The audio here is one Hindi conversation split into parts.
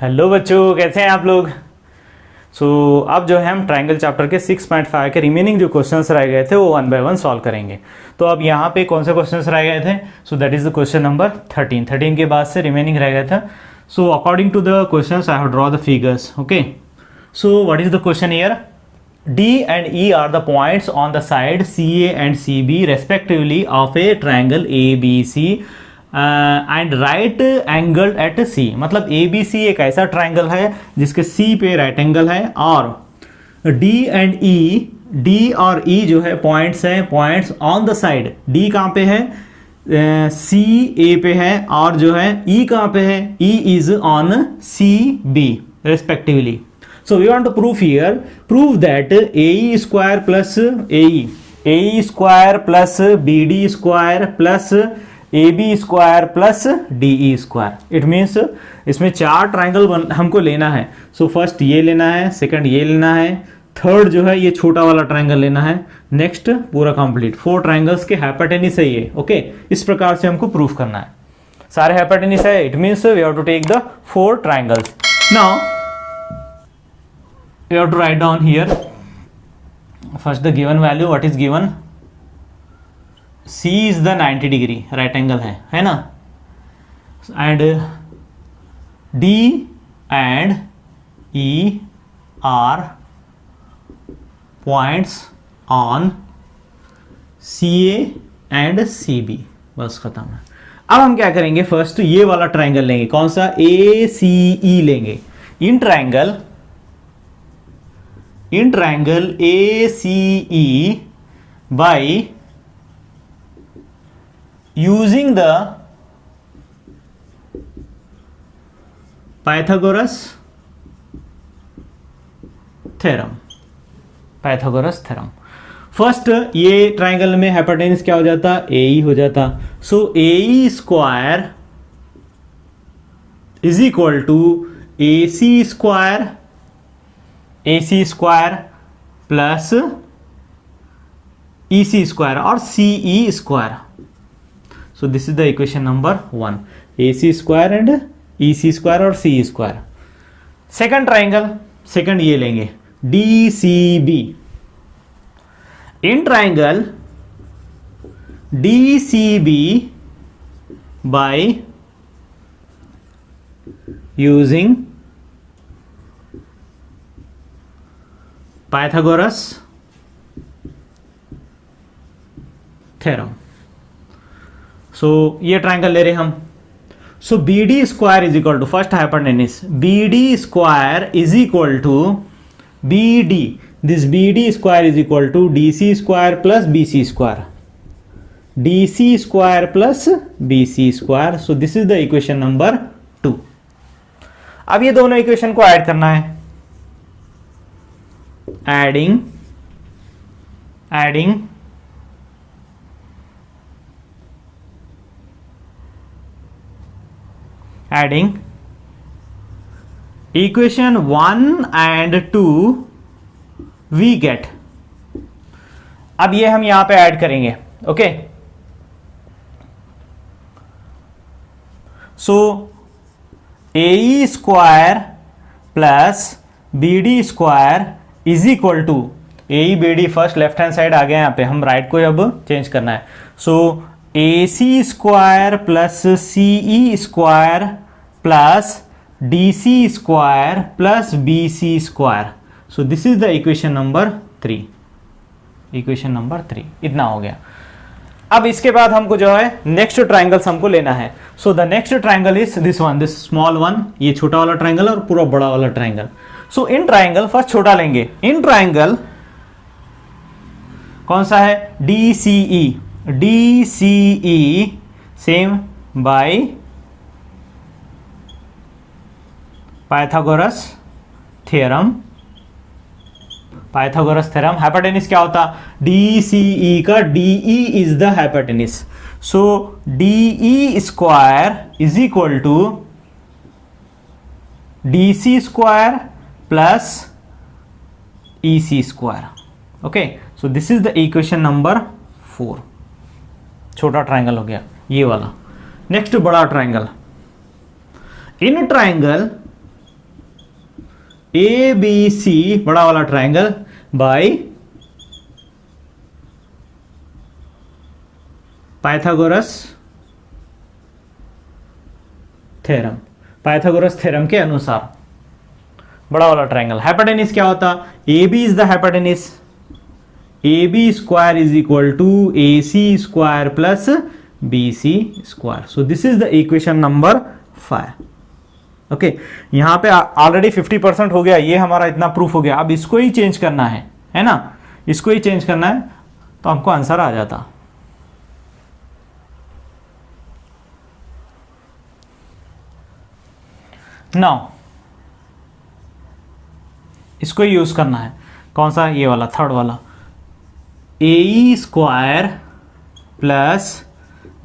हेलो बच्चों, कैसे हैं आप लोग। अब जो है हम ट्रायंगल चैप्टर के 6.5 के रिमेनिंग जो क्वेश्चंस रह गए थे वो 1 बाय 1 सॉल्व करेंगे। तो अब यहाँ पे कौन से क्वेश्चंस रह गए थे? That is the question number 13 के बाद से रिमेनिंग रह गया था। According to the questions I have draw the figures. Okay, what is the question here? D and E are the points on the side CA and CB respectively of a triangle ABC and right angled at C। मतलब ABC एक ऐसा ट्राइंगल है जिसके C पे राइट एंगल है, और D and E, D और E जो है पॉइंट्स हैं, points on the side. D कहाँ पे है? C A पे है, और जो है E कहाँ पे है? E is on CB respectively। So we want to prove that AE square plus AE square plus BD square plus AB square plus DE square। It means इसमें चार ट्राइंगल हमको लेना है। फर्स्ट ये लेना है, सेकंड ये लेना है, थर्ड जो है ये छोटा वाला ट्राइंगल लेना है, नेक्स्ट पूरा कंप्लीट। 4 ट्राइंगल्स के हाइपोटेन्यूज है ये। ओके, इस प्रकार से हमको प्रूफ करना है। सारे हाइपोटेन्यूज है, it means we have to take the 4 triangles. Now you have to write down here first the given value. What is given? C is the 90 degree right angle है ना, and D and E are points on CA and CB। बस खत्म है। अब हम क्या करेंगे? फर्स्ट ये वाला ट्राइंगल लेंगे। कौन सा? ACE लेंगे। In triangle ACE by using the Pythagoras theorem। First ये ट्राइंगल में हाइपोटेन्यूज क्या हो जाता? AE हो जाता। AE square is equal to AC square plus EC square और CE square. This is the equation number 1, AC square and EC square और CE square. Second triangle, second ये लेंगे DCB। In triangle DCB by using Pythagoras theorem। ये ट्राइंगल ले रहे हम। BD square is equal to, first hypotenuse BD square is equal to BD, this BD square is equal to DC square plus BC square, DC square plus BC square. This is the equation number 2। अब ये दोनों इक्वेशन को ऐड करना है। adding equation 1 and 2 we get। अब ये हम यहां पे ऐड करेंगे। Okay, AE square plus BD square is equal to AE BD, first left hand side आ गया यहाँ पे, हम राइट को अब चेंज करना है। AC square plus CE square plus DC square plus BC square. This is the equation number 3। Equation number 3 इतना हो गया। अब इसके बाद हमको जो है नेक्स्ट ट्राइंगल्स हमको लेना है। The next triangle is this one, this small one, ये छोटा वाला ट्राइंगल और पूरा बड़ा वाला ट्राइंगल। इन ट्राइंगल फर्स्ट छोटा लेंगे। इन ट्राइंगल कौन सा है? DCE same by Pythagoras theorem. Hypotenuse क्या होता? DCE का DE is the hypotenuse. DE square is equal to DC square plus EC square. Okay, this is the equation number 4। छोटा ट्राइंगल हो गया ये वाला। नेक्स्ट बड़ा triangle. In triangle A B C बड़ा वाला triangle by Pythagoras theorem, Pythagoras theorem के अनुसार बड़ा वाला ट्राइंगल। हाइपोटेनिस क्या होता? A B is the hypotenuse, A B square is equal to A C square plus B C square. So this is the equation number 5। Okay, यहां पे ऑलरेडी 50% हो गया, ये हमारा इतना प्रूफ हो गया। अब इसको ही चेंज करना है ना, इसको ही चेंज करना है तो हमको आंसर आ जाता। नाउ इसको ही यूज करना है, कौन सा? ये वाला थर्ड वाला, A square plus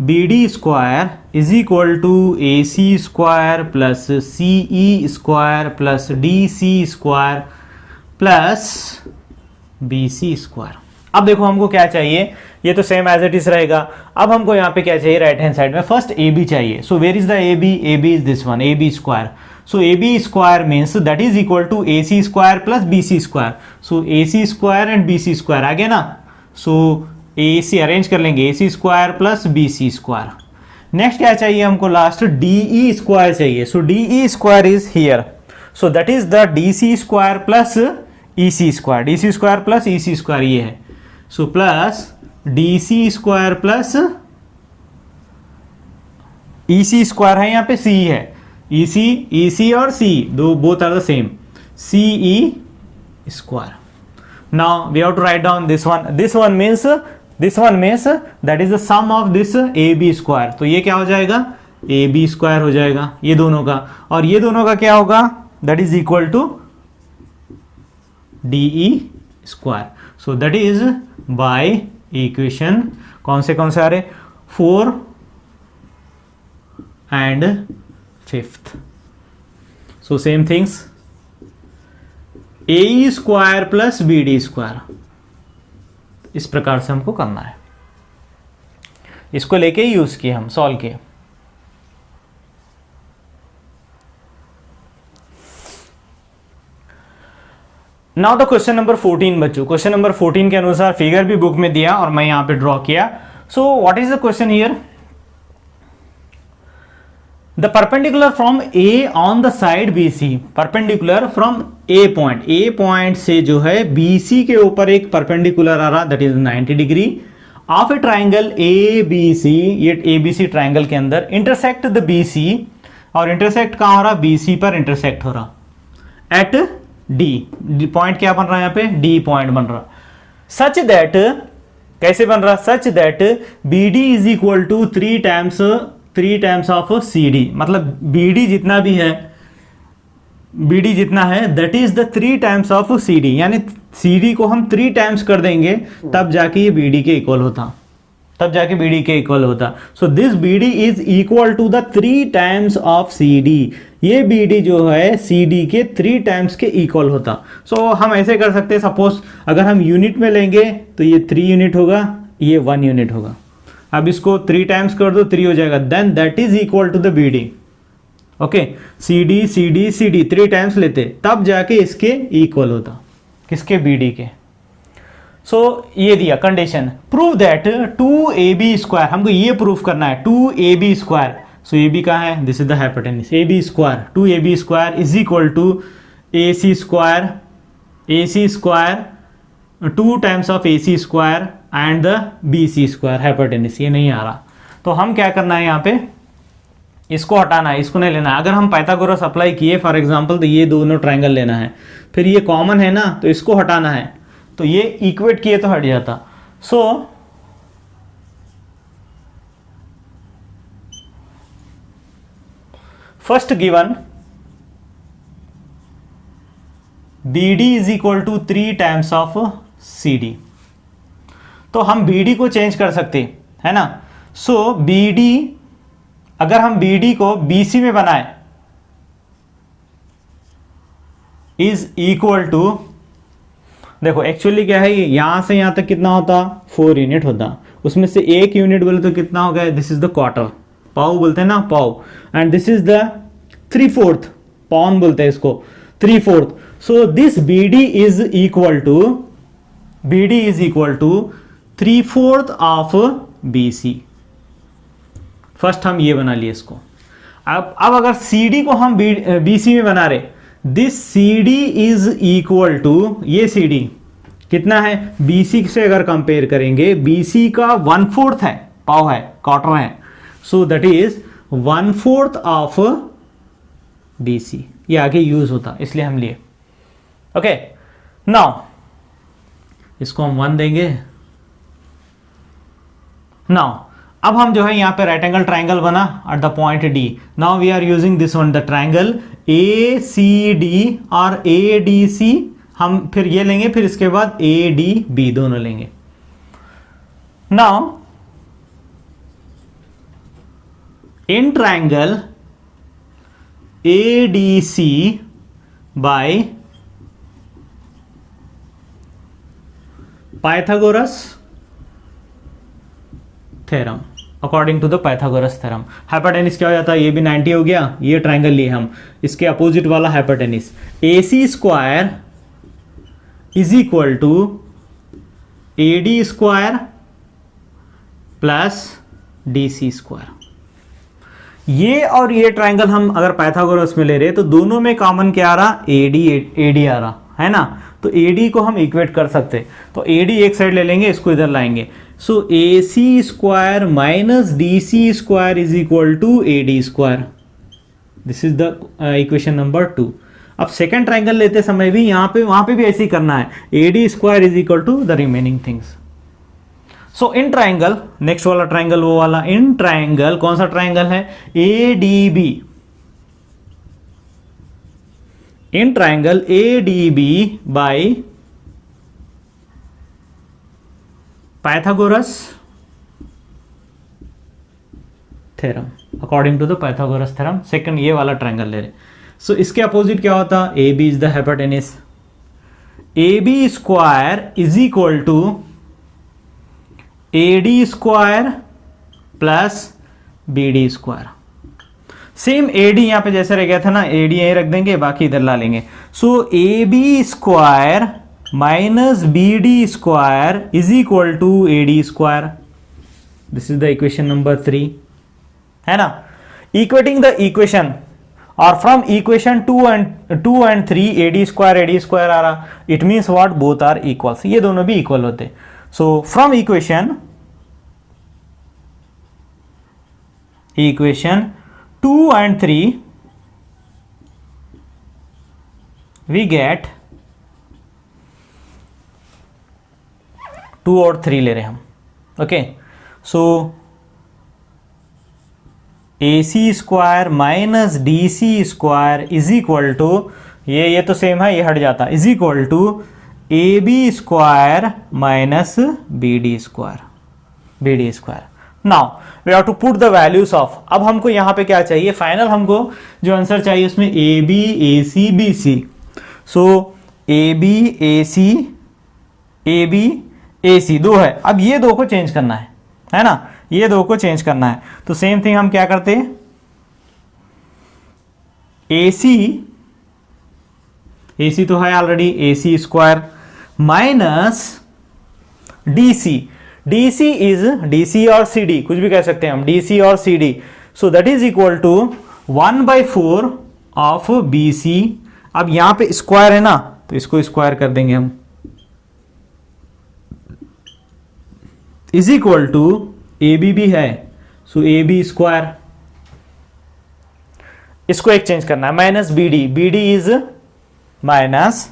B D square is equal to A C square plus C E square plus D C square plus B C square. अब देखो हमको क्या चाहिए, ये तो सेम एज इट इज रहेगा। अब हमको यहाँ पे क्या चाहिए? राइट हैंड साइड में फर्स्ट ए बी चाहिए। So where is the A B? A B is this one, A B square. So AB square means that is equal to AC square plus BC square. So AC square and BC square आ गया ना। So AC अरेंज कर लेंगे, AC square plus BC square। Next क्या चाहिए हमको? लास्ट DE square चाहिए। So DE square is here. So that is the DC square plus EC square. DC square plus EC square ये है। So plus DC square plus EC square है, यहाँ पे C है। EC और C दो both are the same, CE square. Now we have to write down this one. This one means that is the sum of this AB square. तो ये क्या हो जाएगा? AB square हो जाएगा ये दोनों का, और ये दोनों का क्या होगा? That is equal to DE square. So that is by equation कौन से आ रहे? 4 and 5th. So same things, AE square plus BD square, इस प्रकार से हमको करना है। इसको लेके यूज किए हम, सॉल्व किए। नाउ द क्वेश्चन नंबर 14 बच्चों, क्वेश्चन नंबर 14 के अनुसार फिगर भी बुक में दिया और मैं यहां पे ड्रॉ किया। So what is the question here? The perpendicular from A on the side BC, perpendicular from A point से जो है BC के ऊपर एक perpendicular आ रहा, that is 90 degree of a triangle ABC, ये ABC triangle के अंदर intersect the BC, और intersect कहाँ हो रहा? BC पर intersect हो रहा at D point क्या बन रहा है यहाँ पे? D point बन रहा, such that कैसे बन रहा? such that BD is equal to 3 times of CD, मतलब BD जितना भी है, BD जितना है that is the 3 times of CD, यानी CD को हम 3 times कर देंगे तब जाके ये BD के इक्वल होता, so this BD is equal to the 3 times of CD, ये BD जो है CD के 3 times के इक्वल होता। सो हम ऐसे कर सकते हैं, सपोज अगर हम यूनिट में लेंगे तो ये 3 यूनिट होगा, ये 1 यूनिट होगा। अब इसको 3 times कर दो, 3 हो जाएगा, then that is equal to the BD। Okay, CD 3 times लेते तब जाके इसके इक्वल होता, किसके? BD के। सो ये दिया condition, prove that 2AB square, हमको ये प्रूफ करना है 2AB स्क्वायर। सो AB कहाँ है? This is the hypotenuse, AB square 2AB square is equal to AC square 2 times of AC square and the BC square hypotenuse. ये नहीं आ रहा तो हम क्या करना है, यहाँ पे इसको हटाना है, इसको नहीं लेना है। अगर हम पाइथागोरस अप्लाई किए फॉर एग्जांपल, तो ये दोनों ट्रायंगल लेना है, फिर ये कॉमन है ना तो इसको हटाना है, तो ये इक्वेट किए तो हट जाता। So first given BD is equal to 3 times of CD, तो हम BD को चेंज कर सकते है ना। सो BD, अगर हम BD को BC में बनाए इज इक्वल टू, देखो एक्चुअली क्या है, यहां से यहां तक कितना होता? 4 यूनिट होता, उसमें से 1 यूनिट बोले तो कितना हो गया? दिस इज द क्वार्टर, पाव बोलते हैं ना, पाव, एंड दिस इज द 3/4, पौन बोलते हैं इसको, 3/4। So this BD is equal to 3/4 of BC। First हम ये बना लिए इसको। अब अगर CD को हम BC में बना रहे, this CD is equal to, ये CD कितना है BC से अगर कंपेयर करेंगे, BC का 1/4 है, पाव है, क्वार्टर है, सो दैट इज 1/4 ऑफ BC। ये आगे यूज होता इसलिए हम लिए। ओके, नाउ इसको हम 1 देंगे। नाउ अब हम जो है यहां पे राइट एंगल ट्राइंगल बना at the point D। Now we are using this one, the triangle ACD और ADC। हम फिर ये लेंगे, फिर इसके बाद ADB दोनों लेंगे। Now in triangle ADC by Pythagoras theorem, according to the Pythagoras theorem. Hypotenuse क्या हो जाता है, ये भी 90 हो गया, ये ट्राइंगल लिए हम, इसके अपोजिट वाला hypotenuse AC square is equal to AD square plus DC square. ये और ये ट्राइंगल हम अगर पाइथागोरस में ले रहे तो दोनों में कॉमन क्या आ रहा, AD आ रहा है ना। तो AD को हम इक्वेट कर सकते, तो AD एक साइड ले लेंगे, इसको इधर लाएंगे। So AC square minus DC square is equal to AD square. This is the equation number 2। अब सेकेंड ट्राइंगल लेते समय भी यहाँ पे वहां पे भी ऐसे ही करना है, AD square is equal to the remaining things. So in triangle, next वाला ट्राइंगल वो वाला, इन ट्राइंगल कौन सा ट्राइंगल है, ADB। In triangle ADB by Pythagoras theorem, according to the Pythagoras theorem. Second ये वाला ट्राइंगल ले रहे। सो इसके अपोजिट क्या होता, AB is the hypotenuse, AB square is equal to AD square plus BD square. Same AD यहां पे जैसे रह गया था ना, AD यहीं रख देंगे, बाकी इधर ला लेंगे। So AB square minus BD square is equal to AD square. This is the equation number 3, है ना। इक्वेटिंग द इक्वेशन और from equation 2 and 3 AD square आ रहा, it means what, both are equals, ये दोनों भी इक्वल होते। So from equation 2 and 3 we get 2 और 3 ले रहे हैं हम। Okay, so AC square minus DC square is equal to, ये तो सेम है, ये हट जाता, is equal to AB square minus BD square. Now we have to put the values of. अब हमको यहां पे क्या चाहिए, फाइनल हमको जो आंसर चाहिए उसमें AB AC BC। सो AB AC दो है, अब ये दो को चेंज करना है ना, ये दो को चेंज करना है। तो सेम थिंग हम क्या करते हैं, AC तो है already, AC square minus DC is DC और CD, कुछ भी कह सकते हैं हम, DC और CD। So that is equal to 1/4 of BC। अब यहां पे स्क्वायर है ना, तो इसको स्क्वायर कर देंगे हम, इज इक्वल टू AB भी है, सो AB स्क्वायर, इसको एक चेंज करना है, minus BD is minus,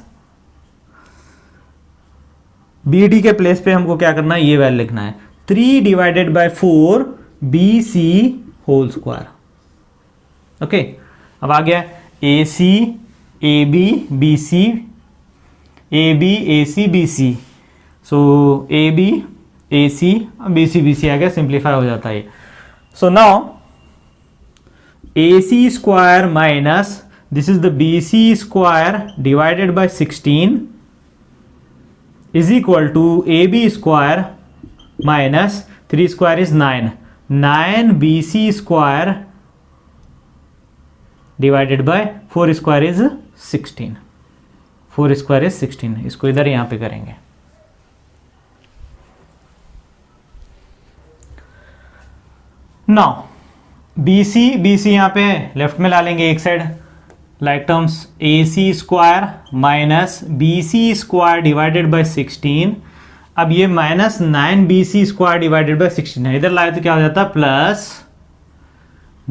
BD के प्लेस पे हमको क्या करना है, ये वैल्यू लिखना है, 3/4 BC होल स्क्वायर। ओके, अब आ गया AC AB BC, AB AC BC। सो AB AC BC BC आ गया, सिंप्लीफाई हो जाता है। So now AC square minus, this is the BC square divided bye 16 is equal to AB square minus 3 square is 9 BC square divided by 4 square is 16। 4 square is 16, इसको इधर यहाँ पे करेंगे। नाउ BC यहाँ पे लेफ्ट में ला लेंगे एक side, like terms AC square minus BC square divided by 16। अब ये minus 9BC square divided by 16 है, इधर लाए तो क्या हो जाता है plus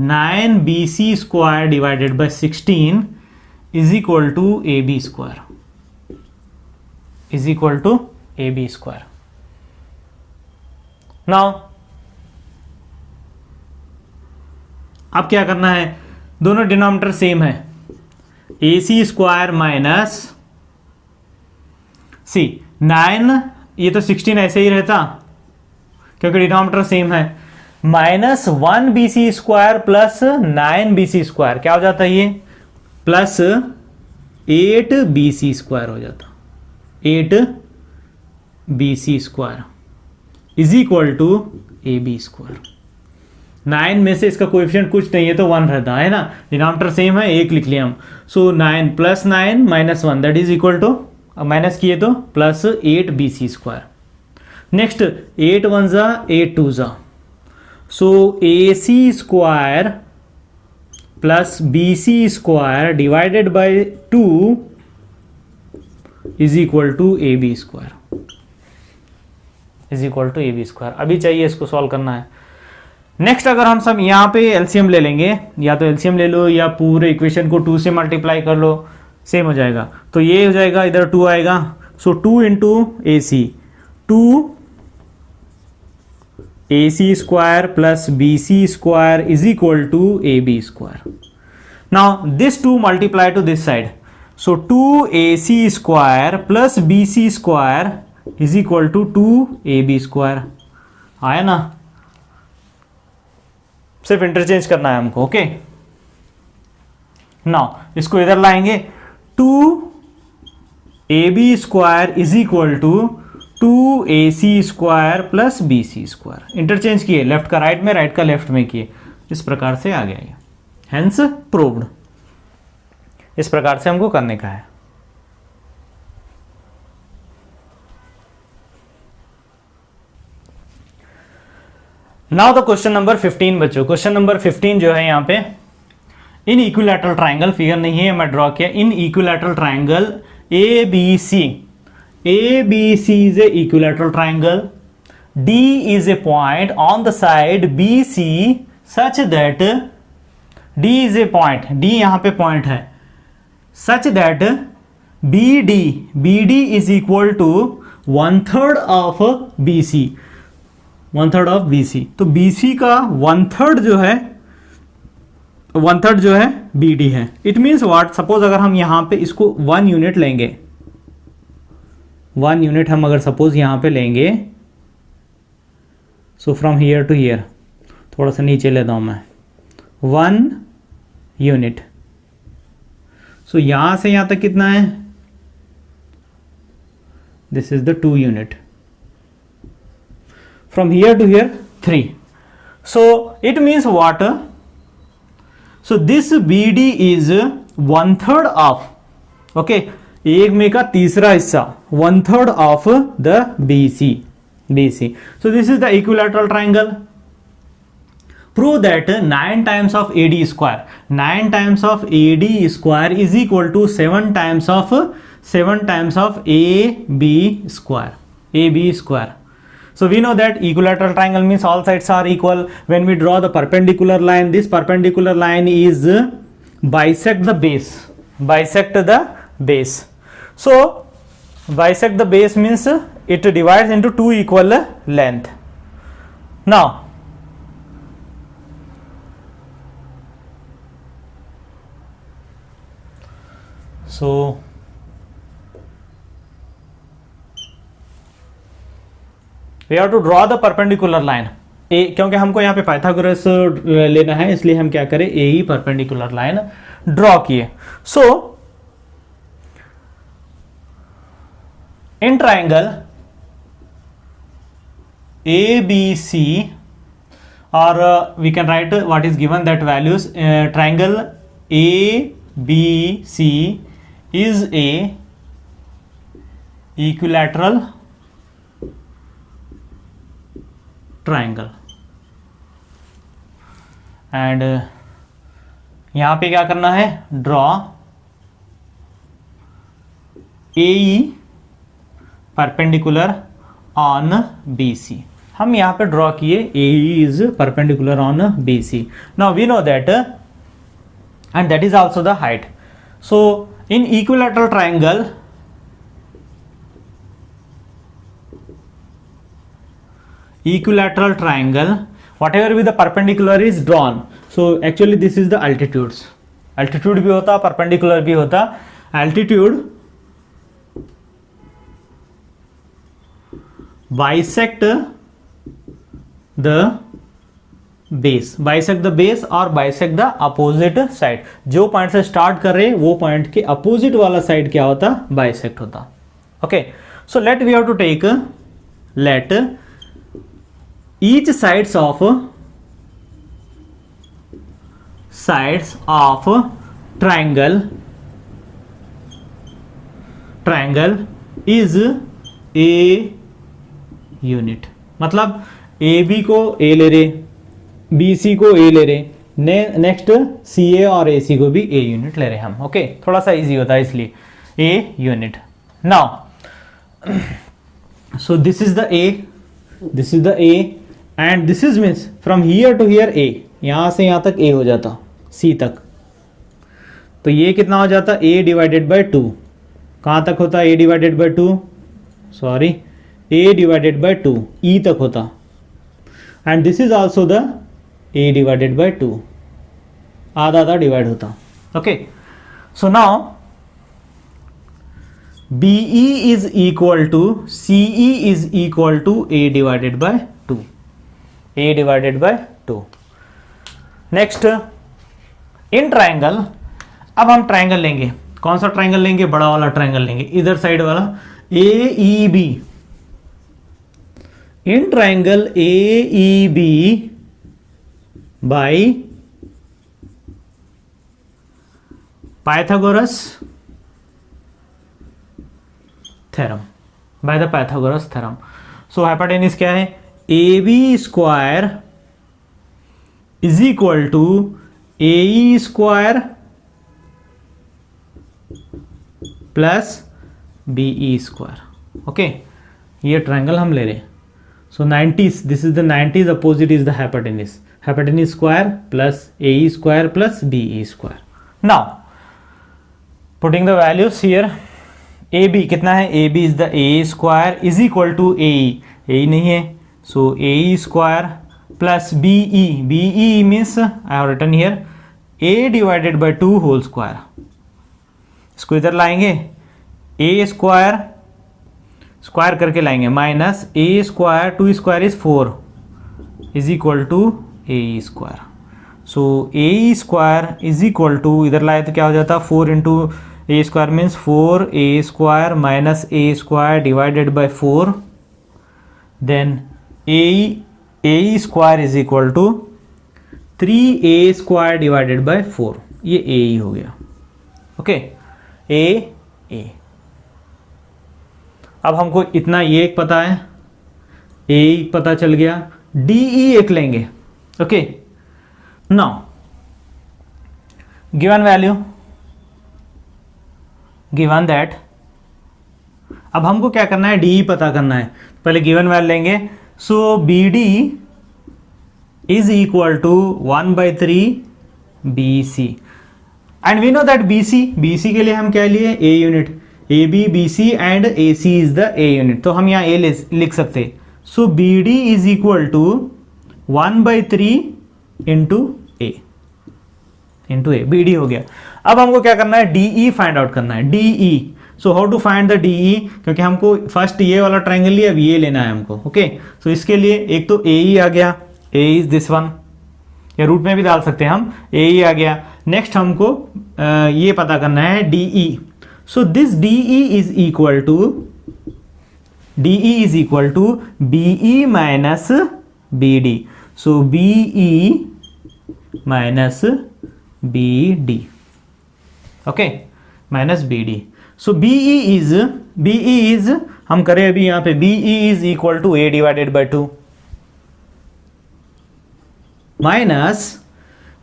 9BC square divided by 16 is equal to AB square, is equal to AB square. Now अब क्या करना है, दोनों डिनोमिनेटर सेम है, AC स्क्वायर माइनस सी 9, ये तो 16 ऐसे ही रहता क्योंकि डिनोमिनेटर सेम है, minus 1BC square plus 9BC square क्या हो जाता है, ये प्लस 8BC स्क्वायर हो जाता, 8BC square is equal to AB square. 9 में से इसका कोएफिशिएंट कुछ नहीं है तो 1 रहता है ना, डिनोमिनेटर सेम है, एक लिख लिया हम। So 9 plus 9 minus 1 that is equal to, अब माइनस किए तो प्लस 8BC स्क्वायर। नेक्स्ट 8 1 जा 8 2 जा, so AC square plus BC square divided by 2 is equal to AB square, is equal to AB square. अभी चाहिए इसको सॉल्व करना है। नेक्स्ट अगर हम सब यहाँ पे एलसीएम ले लेंगे, या तो एलसीएम ले लो या पूरे इक्वेशन को 2 से मल्टीप्लाई कर लो, सेम हो जाएगा। तो ये हो जाएगा, इधर 2 आएगा, so 2 into AC, 2AC square plus BC square is equal to AB square. Now this 2 multiply to this side, so 2AC square plus BC square is equal to 2AB square. आया ना, सिर्फ इंटरचेंज करना है हमको। ओके, नाउ इसको इधर लाएंगे, 2AB square is equal to 2AC square plus BC square. Interchange किए, लेफ्ट का राइट में, राइट का लेफ्ट में किए, इस प्रकार से आ गया ये, हेंस प्रूव्ड। इस प्रकार से हमको करने का है। नाउ द क्वेश्चन नंबर 15 बच्चों, क्वेश्चन नंबर 15 जो है यहाँ पे, इन इक्विलैटरल ट्राइंगल, फिगर नहीं है मैं ड्रॉ किया, in equilateral triangle ABC, ABC is a equilateral triangle, D is a point on the side BC such that D is a point, D यहाँ पे point है, such that BD is equal to 1/3 of BC, 1/3 of BC। तो BC का 1/3 जो है, 1/3 जो है BD है। इट मीन्स व्हाट, सपोज अगर हम यहाँ पे इसको 1 यूनिट लेंगे, 1 यूनिट हम अगर सपोज यहाँ पे लेंगे, so from here to here, थोड़ा सा नीचे लेता हूँ मैं, 1 यूनिट, सो यहाँ से यहाँ तक कितना है, this is the 2 unit, from here to here 3, so it means what, so this BD is 1/3 of, okay, एक में का तीसरा हिस्सा, 1/3 of the BC, so this is the equilateral triangle। prove that 9 times of AD square, 9 times of AD square is equal to 7 times of AB square। So we know that equilateral triangle means all sides are equal. When we draw the perpendicular line, this perpendicular line is bisect the base, bisect the base. So bisect the base means it divides into 2 equal length. Now so we have to draw the perpendicular line, क्योंकि हमको यहाँ पे पाइथागोरस लेना है, इसलिए हम क्या करें, ए ही परपेंडिकुलर लाइन ड्रॉ किए। सो इन ट्राइंगल ABC, और we can write what is given that values, triangle ABC is a equilateral triangle. And यहां पे क्या करना है, draw AE perpendicular on BC। हम यहां पे ड्रॉ किए AE is perpendicular on BC। Now we know that and that is also the height. So in equilateral triangle whatever be the perpendicular is drawn, so actually this is the altitudes। altitude भी होता, perpendicular भी होता। altitude bisect the base और bisect the opposite side। जो पॉइंट से स्टार्ट कर रहे हैं वो पॉइंट के अपोजिट वाला साइड क्या होता, बाइसेक्ट होता। Okay, so let we have to take let each sides of triangle is a unit। मतलब AB को A ले रहे, BC को A ले रहे, नेक्स्ट CA और AC को भी A यूनिट ले रहे हम। ओके, थोड़ा सा इजी होता है इसलिए A unit. Now so this is the A and this is means from here to here A, यहां से यहां तक A हो जाता, C तक। तो ये कितना हो जाता, A डिवाइडेड बाई 2। कहां तक होता A divided by 2, sorry A divided by 2 E तक होता। And this is also the A divided by 2, आधा आधा डिवाइड होता। Okay, so now BE is equal to CE is equal to A divided by 2। A divided by 2। Next in triangle, अब हम ट्राइंगल लेंगे। कौन सा ट्राइंगल लेंगे, बड़ा वाला ट्राइंगल लेंगे, इधर साइड वाला AEB। In triangle AEB by Pythagoras theorem, by the Pythagoras theorem. So hypotenuse क्या है, AB square is equal to AE square plus BE square. Okay, ये ट्राइंगल हम ले रहे हैं। So 90s, this is the 90s, opposite is the hypotenuse square plus AE square plus BE square. Now putting the values here, AB कितना है, AB is the A square is equal to AE नहीं है, so AE square plus BE means I have written here A divided by 2 whole square. इसको इधर लाएंगे, A स्क्वायर स्क्वायर करके लाएंगे minus A square, 2 square is 4 is equal to AE square. So AE square is equal to, इधर लाए तो क्या हो जाता, 4 into A square means 4A square minus A square divided by 4, then AE square is equal to 3A square divided by 4। ये AE हो गया। Okay, A। अब हमको इतना ये एक पता है, A पता चल गया, DE एक लेंगे। Okay, now given value, given that, अब हमको क्या करना है, DE पता करना है। पहले गिवन वैल्यू लेंगे। So BD is equal to 1/3 BC and we know that BC के लिए हम क्या लिए, A unit, AB BC and AC is the A unit, तो हम यहाँ A लिख सकते। So BD is equal to 1/3 into A BD हो गया। अब हमको क्या करना है, DE फाइंड आउट करना है, DE। So how to find the DE, क्योंकि हमको फर्स्ट ये वाला ट्राइंगल लिया, अब ये लेना है हमको। ओके, सो इसके लिए एक तो AE आ गया, A इज दिस वन, या रूट में भी डाल सकते हैं हम, AE आ गया। नेक्स्ट हमको ये पता करना है DE। So this DE is equal to BE minus BD। So BE minus BD, okay, minus BD। So BE is BE is, हम करें अभी यहाँ पे BE is equal to A divided by 2 minus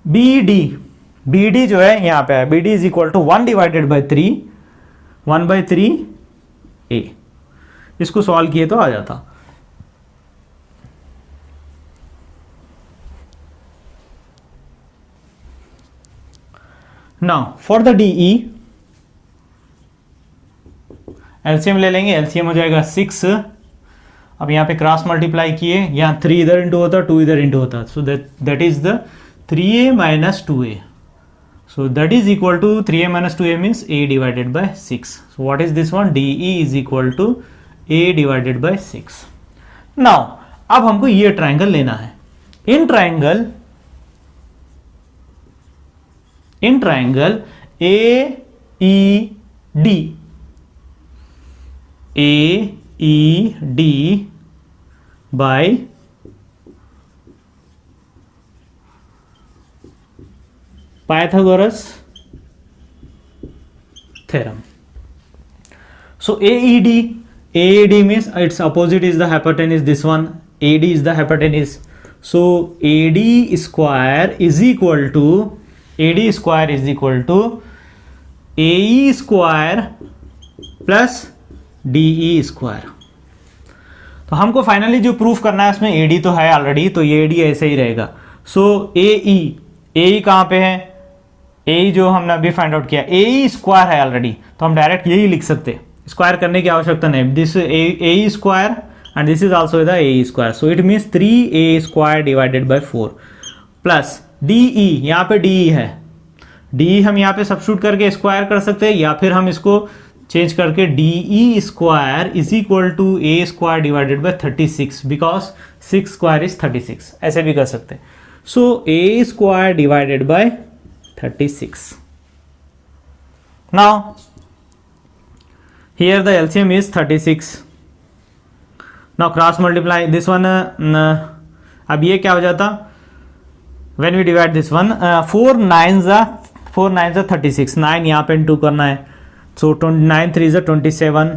BD जो है यहाँ पे है, BD is equal to 1 divided by 3, 1/3 A। इसको सॉल्व किए तो आ जाता। Now for the DE LCM ले लेंगे, एलसीएम हो जाएगा 6। अब यहाँ पे क्रॉस मल्टीप्लाई किए, यहाँ 3 इधर इंटू होता, 2 इधर इंटू होता, सो that is the 3A minus 2A, so that is equal to 3A minus 2A means A divided by 6. So what is this one? DE is equal to A divided by 6. Now अब हमको ये ट्राइंगल लेना है। In triangle AED by Pythagoras theorem. So AED means its opposite is the hypotenuse, this one AD is the hypotenuse, so AD square is equal to AE square plus DE square. तो हमको फाइनली जो प्रूफ करना है उसमें AD तो है ऑलरेडी, तो ये AD ऐसे ही रहेगा। सो AE कहाँ पे है? AE जो हमने अभी फाइंड आउट किया, AE स्क्वायर है ऑलरेडी, तो हम डायरेक्ट यही लिख सकते, स्क्वायर करने की आवश्यकता नहीं। This AE square and this is also the AE square, so it means 3A square divided by 4 plus DE, यहाँ पे DE है, DE हम यहाँ पे सब्स्टिट्यूट करके स्क्वायर कर सकते हैं, या फिर हम इसको चेंज करके DE square is equal to A square divided by 36, because 6 square is 36, ऐसे भी कर सकते हैं। So A square divided by 36। Now here the LCM is 36। Now cross multiply this one, अब ये क्या हो जाता when we divide this one, 4 9s are 36, 9 यहाँ पे इंटू करना है, so 9 3s are 27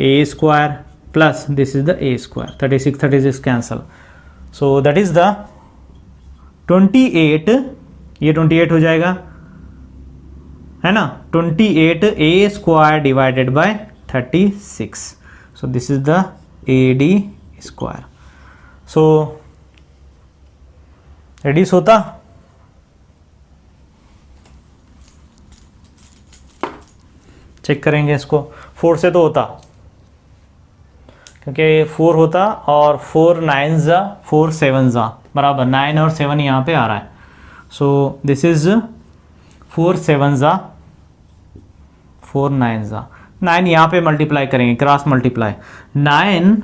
A square plus this is the A square, 36 cancel, so that is the 28, ये 28 हो जाएगा है ना, 28 A square divided by 36, so this is the AD square। so radius होता, चेक करेंगे इसको, 4 से तो होता, क्योंकि 4 होता और 4 9s 4 7s बराबर 9 और 7 यहाँ पे आ रहा है, सो दिस इज 4 7s 4 9s 9 यहाँ पे मल्टीप्लाई करेंगे, cross multiply, 9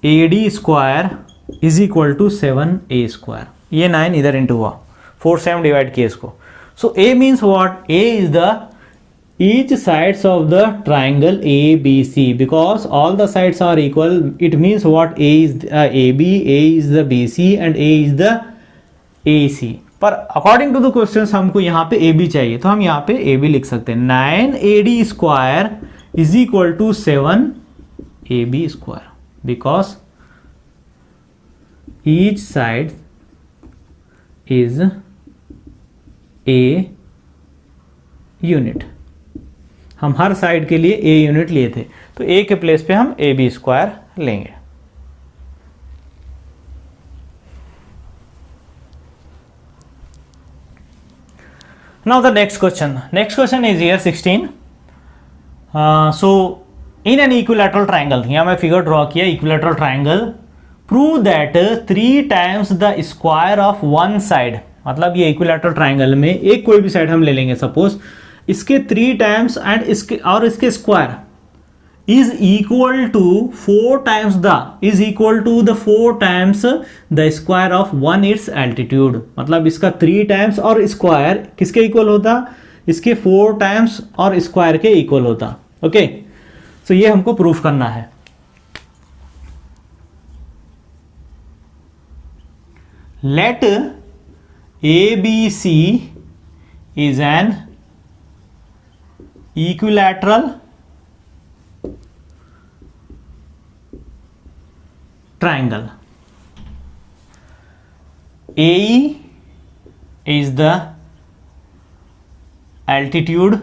AD square is equal to 7A square, ये 9 इधर इंटू हुआ, 4 से हम डिवाइड किए इसको, सो A means what? A is the each sides of the triangle ABC, because all the sides are equal, it means what? A is AB, A is the BC and A is the AC। पर अकॉर्डिंग टू द क्वेश्चंस हमको यहाँ पे AB चाहिए, तो हम यहाँ पे AB लिख सकते हैं, 9AD square is equal to 7AB square, because each side is A unit, हम हर साइड के लिए A यूनिट लिए थे, तो A के प्लेस पे हम AB स्क्वायर लेंगे। Now the next question is here 16। So in an equilateral triangle, यहाँ मैं फिगर ड्रॉ किया, equilateral triangle, prove that 3 times the square of one side, मतलब ये इक्विलैटरल ट्राइंगल में एक कोई भी साइड हम ले लेंगे, सपोज इसके 3 टाइम्स एंड इसके square is equal to 4 times the square of one its altitude, मतलब इसका 3 टाइम्स और स्क्वायर किसके इक्वल होता? इसके 4 टाइम्स और स्क्वायर के इक्वल होता। ओके, सो ये हमको प्रूफ करना है। Let ABC is an equilateral triangle. AE is the altitude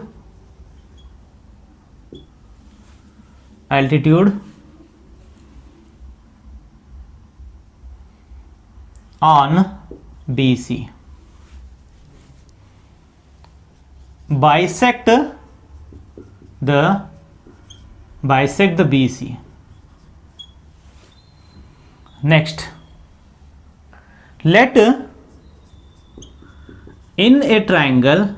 on BC. Bisect the BC. Next, let in a triangle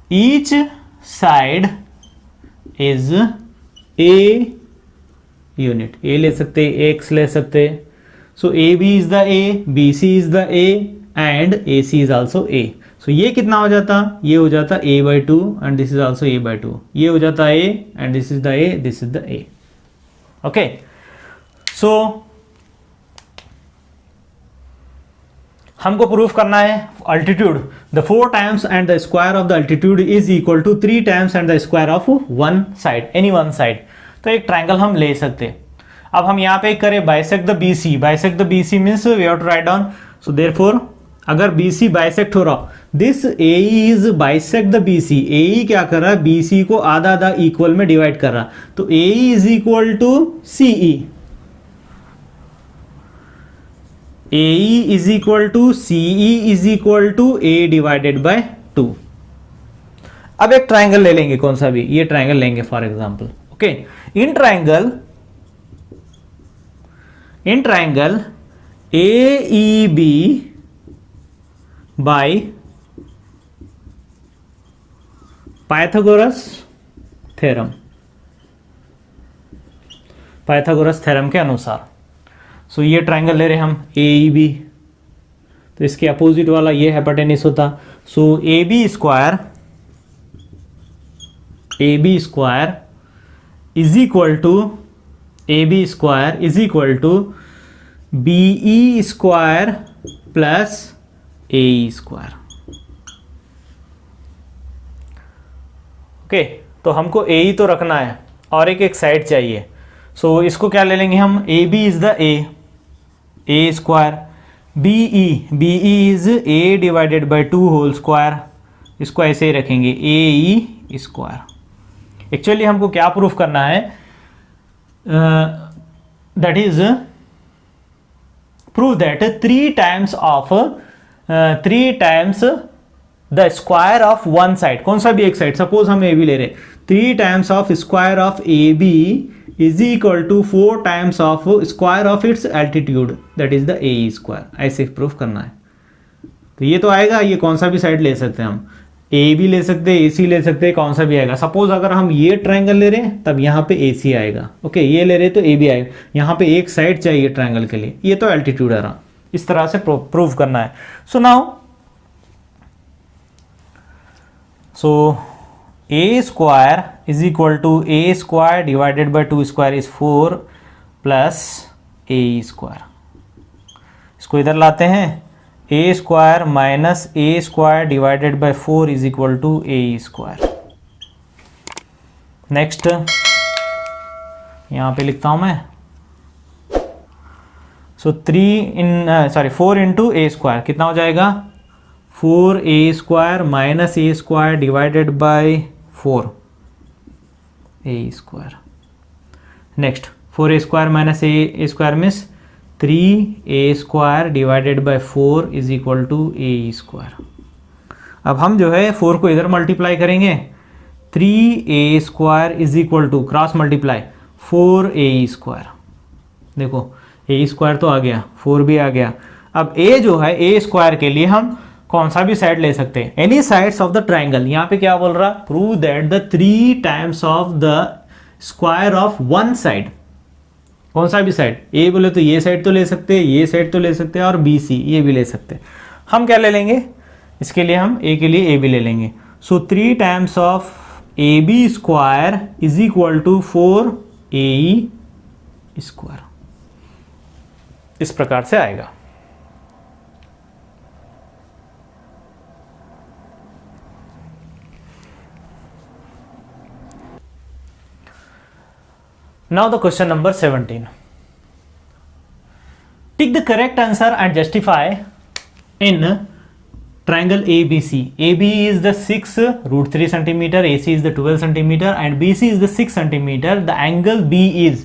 each side is a unit. A ले सकते, x ले सकते. So AB is the A, BC is the A and AC is also A. So ये कितना हो जाता, ये हो जाता A by 2 and this is also A by 2. ये हो जाता A and this is the A, this is the A. Okay, so हमको प्रूफ करना है altitude the 4 times and the square of the altitude is equal to 3 times and the square of one side, any one side. तो एक ट्राइंगल हम ले सकते. अब हम यहाँ पे करें bisect the BC. Bisect the BC means we have to write down. So therefore अगर BC बाइसेक्ट हो रहा, this AE is bisect the BC. AE क्या कर रहा है, BC को आधा आधा इक्वल में डिवाइड कर रहा. तो AE is equal to CE. AE is equal to CE is equal to A divided by 2. अब एक ट्राइंगल ले लेंगे, कौन सा भी, ये ट्राइंगल लेंगे for example. Okay, in triangle AEB by Pythagoras theorem के अनुसार. सो ये ट्राइंगल ले रहे हम AEB, तो इसके अपोजिट वाला ये हाइपोटेनस होता. So AB square is equal to BE square plus AE square. Okay, तो हमको AE तो रखना है और एक साइड चाहिए. सो इसको क्या ले लेंगे हम, AB is the A square, BE is A divided by 2 whole square. इसको ऐसे ही रखेंगे AE स्क्वायर. एक्चुअली हमको क्या प्रूफ करना है, that is prove that 3 times the square of one side, कौन सा भी एक साइड, सपोज हम AB ले रहे, 3 times of square of AB is equal to 4 times of square of its altitude, that is the AE square. ऐसे प्रूफ करना है. तो ये तो आएगा, ये कौन सा भी साइड ले सकते हैं हम, A भी ले सकते हैं, AC ले सकते हैं, कौन सा भी आएगा. सपोज अगर हम ये ट्राइंगल ले रहे हैं तब यहाँ पे AC आएगा. ओके, ये ले रहे तो AB आएगा. यहाँ पे एक साइड चाहिए ट्राइंगल के लिए, ये तो एल्टीट्यूड आ रहा. इस तरह से प्रूफ करना है. So now A square is equal to A square divided by 2 square is 4 plus AE square. इसको इधर लाते हैं, A square minus A square divided by 4 is equal to AE square. Next, यहाँ पे लिखता हूँ मैं. So 4 into A square कितना हो जाएगा, 4A square minus A square divided by 4 AE square. Next, 4A square minus A square means 3A square divided by 4 is equal to AE square. अब हम जो है 4 को इधर मल्टीप्लाई करेंगे, 3A square is equal to cross multiply 4AE square. देखो AE square तो आ गया, 4 भी आ गया. अब A जो है A square के लिए हम कौन सा भी साइड ले सकते हैं, any sides of the triangle. यहाँ पे क्या बोल रहा, prove that the 3 times of the square of one side, कौन सा भी साइड, ए बोले तो ये साइड तो ले सकते हैं, ये साइड तो ले सकते हैं और BC ये भी ले सकते हैं. हम क्या ले लेंगे, इसके लिए हम A के लिए AB ले लेंगे. सो 3 times of AB square is equal to 4AE square. इस प्रकार से आएगा. Now the question number 17. Take the correct answer and justify in triangle ABC. AB is the 6√3 centimeter, AC is the 12 centimeter and BC is the 6 centimeter. The angle B is,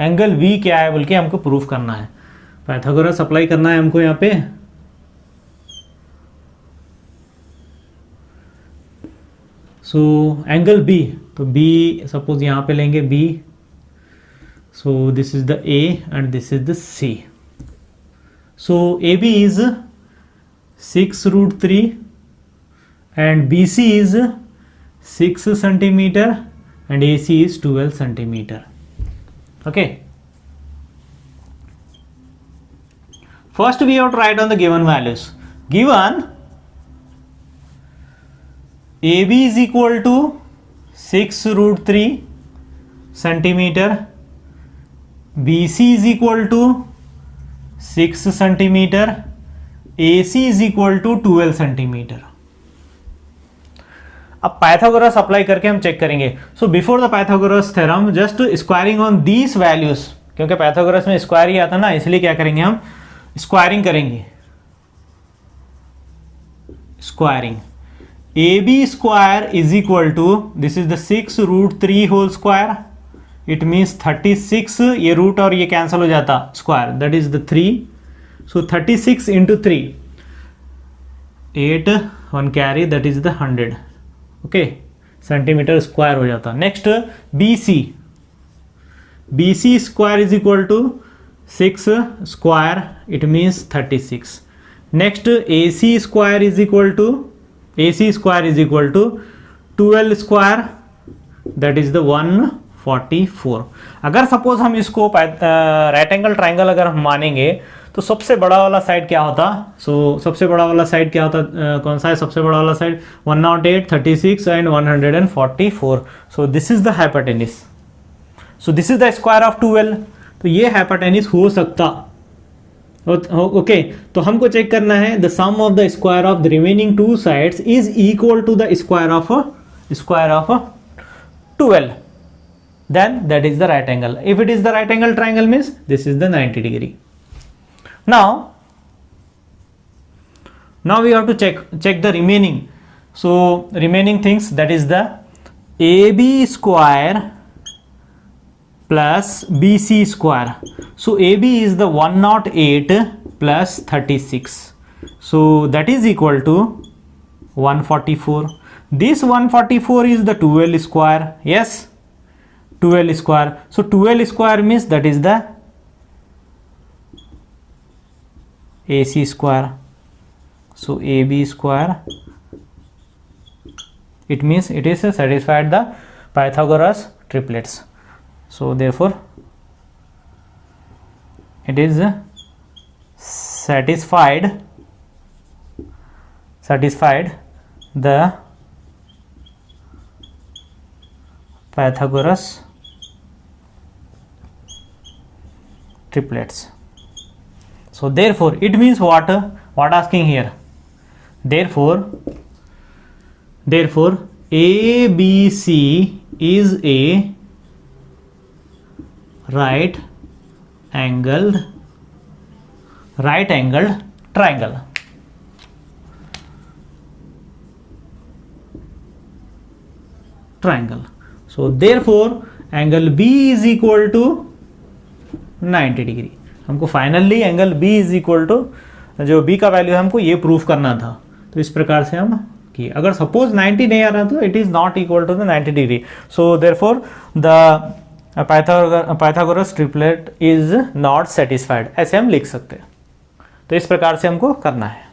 angle V क्या है बोल के हमको प्रूफ करना है, पाइथागोरस अप्लाई करना है हमको यहाँ पे. सो एंगल B, तो B सपोज यहाँ पे लेंगे B. So this is the A and this is the C. So AB is 6√3 and BC is 6 centimeter and AC is 12 centimeter. Okay. First we have to write down the given values. Given AB is equal to 6√3 centimeter, BC is equal to 6 centimetre, AC is equal to 12 centimetre. अब पाइथागोरस अप्लाई करके हम चेक करेंगे. So before the Pythagoras theorem just squaring on these values, क्योंकि पाइथागोरस में स्क्वायर ही आता ना, इसलिए क्या करेंगे हम स्क्वायरिंग करेंगे. Squaring AB square is equal to, this is the 6√3 whole square, it means 36. ये रूट और ये कैंसिल हो जाता, square that is the 3. So 36 into 3, 8, 1 carry that is the 100. Okay, centimetre square हो जाता. Next BC square is equal to 6 square, it means 36. Next AC square is equal to 12 square that is the 144. अगर सपोज हम इसको राइट एंगल ट्राइंगल अगर हम मानेंगे तो सबसे बड़ा वाला साइड क्या होता. सबसे बड़ा वाला साइड क्या होता, कौन सा है सबसे बड़ा वाला side, 108, 36 and 144. So this is the hypotenuse. So this is the square of 12. तो ये हाइपोटेनिस हो सकता. ओके, तो हमको चेक करना है the sum of the square of the remaining two sides is equal to the square of 12. Then that is the right angle. If it is the right angle triangle means this is the 90 degree. Now we have to check the remaining. So remaining things, that is the AB square plus BC square. So AB is the 108 plus 36. So that is equal to 144. This 144 is the 12 square. Yes, 12 square. So 12 square means that is the AC square. So AB square, it means it is satisfied the Pythagoras triplets. So therefore it is satisfied the Pythagoras triplets. So therefore it means what asking here, therefore ABC is a right angled triangle. So therefore angle B is equal to 90 degree. हमको finally angle B is equal to, जो B का वैल्यू है हमको ये प्रूफ करना था. तो इस प्रकार से हम किए. अगर सपोज 90 नहीं आ रहा तो it is not equal to the 90 degree. So therefore the Pythagoras triplet is not satisfied, ऐसे हम लिख सकते हैं. तो इस प्रकार से हमको करना है.